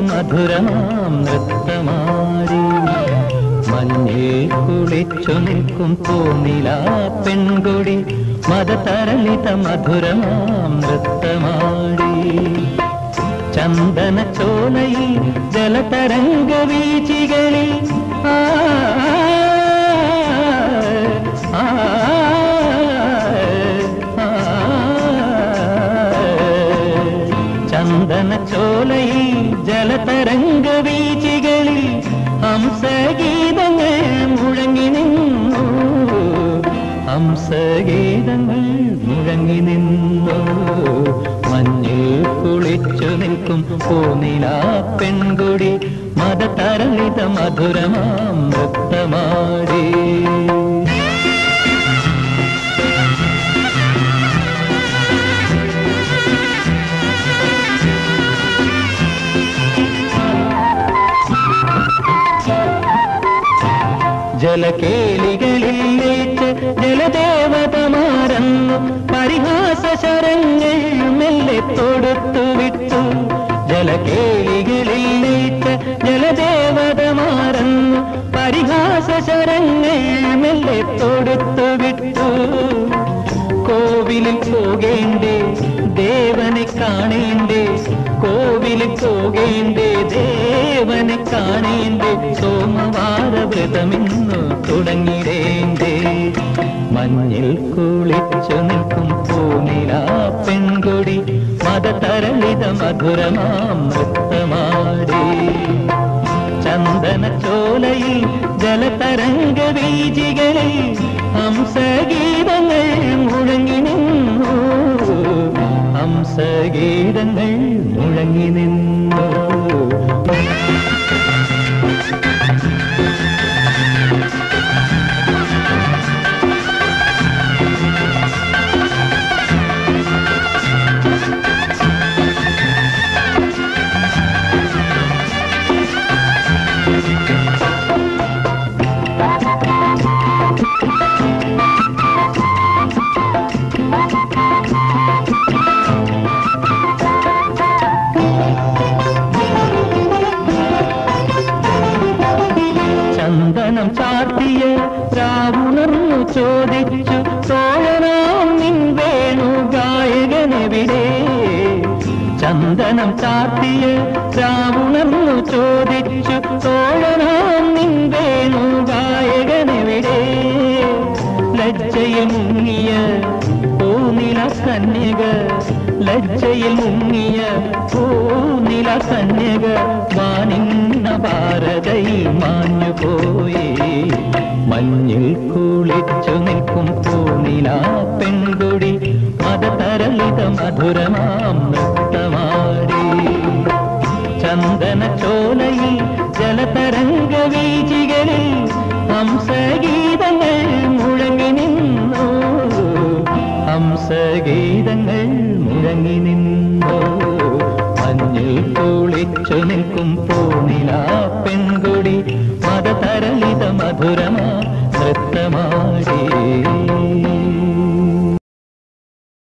മധുരമാം നൃത്തമാടി മഞ്ഞിൽ കുളിച്ചു നിൽക്കും പൂനിലാ പെൺകൊടി മദതരളിത മധുരമാം നൃത്തമാടി ചന്ദന ചോലയിൽ ജലതരംഗ വീചികളിൽ ചന്ദന ചോലയിൽ ജലതരംഗ വീചികളിൽ ഹംസഗീതങ്ങൾ മുഴങ്ങി നിന്നു ഹംസഗീതങ്ങൾ മുഴങ്ങി നിന്നു മഞ്ഞിൽ കുളിച്ചു നിൽക്കും പൂനിലാ പെൺകൊടി മദതരളിത മധുരമാം നൃത്തമാടി ജലകേളികളിൽ ലയിച്ച് ജലദേവതമാരന്നു പരിഹാസ ശരങ്ങൾ മെല്ലെ തൊടുത്തു വിട്ടു ജലകേളികളിൽ ലയിച്ച് ജലദേവതമാരന്നു പരിഹാസ ശരങ്ങൾ മെല്ലെ തൊടുത്തു വിട്ടു കോവിലിൽ പോകേണ്ടേ ദേവനെ കാണേണ്ടേ കോവിലിൽ പോകേണ്ടേ ദേവനെ കാണേണ്ടേ സോമവാര വ്രതമിന്നു തുടങ്ങിടേണ്ടേ മഞ്ഞിൽ കുളിച്ചു നിൽക്കും പൂനിലാ പെൺകൊടി മദതരളിത മധുരമാം നൃത്തമാടി ചന്ദന ചോലയിൽ ജലതരംഗ വീചികളിൽ ഹംസഗീതങ്ങൾ മുഴങ്ങി നിന്നു ഹംസഗീതങ്ങൾ മുഴങ്ങി നിന്നു ചന്ദനം ചാർത്തിയ രാവുണർന്നു ചോദിച്ചു തോഴനാം നിൻ വേണു ഗായകനെവിടെ ചന്ദനം ചാർത്തിയ രാവുണർന്നു ചോദിച്ചു തോഴനാം നിൻ വേണു ഗായകനെവിടെ ലജ്ജയിൽ മുങ്ങിയ പൂനില കന്യക ലജ്ജയിൽ മുങ്ങിയ പൂനില കന്യക വാനിന്ന ഭാരതയിൽ മാഞ്ഞുപോയി മഞ്ഞിൽ കുളിച്ചു നിൽക്കും പൂനിലാ പെൺകൊടി മദതരളിത മധുരമാം നൃത്തമാടി ചന്ദന ചോലയിൽ ജലതരംഗ വീചികളിൽ ഹംസഗീതങ്ങൾ മുഴങ്ങി നിന്നു ഹംസഗീതങ്ങൾ മുഴങ്ങി നിന്നു മഞ്ഞിൽ കുളിച്ചു നിൽക്കും പൂനിലാ പെൺകൊടി മദതരളിത മധുരമാ നൃത്തമാ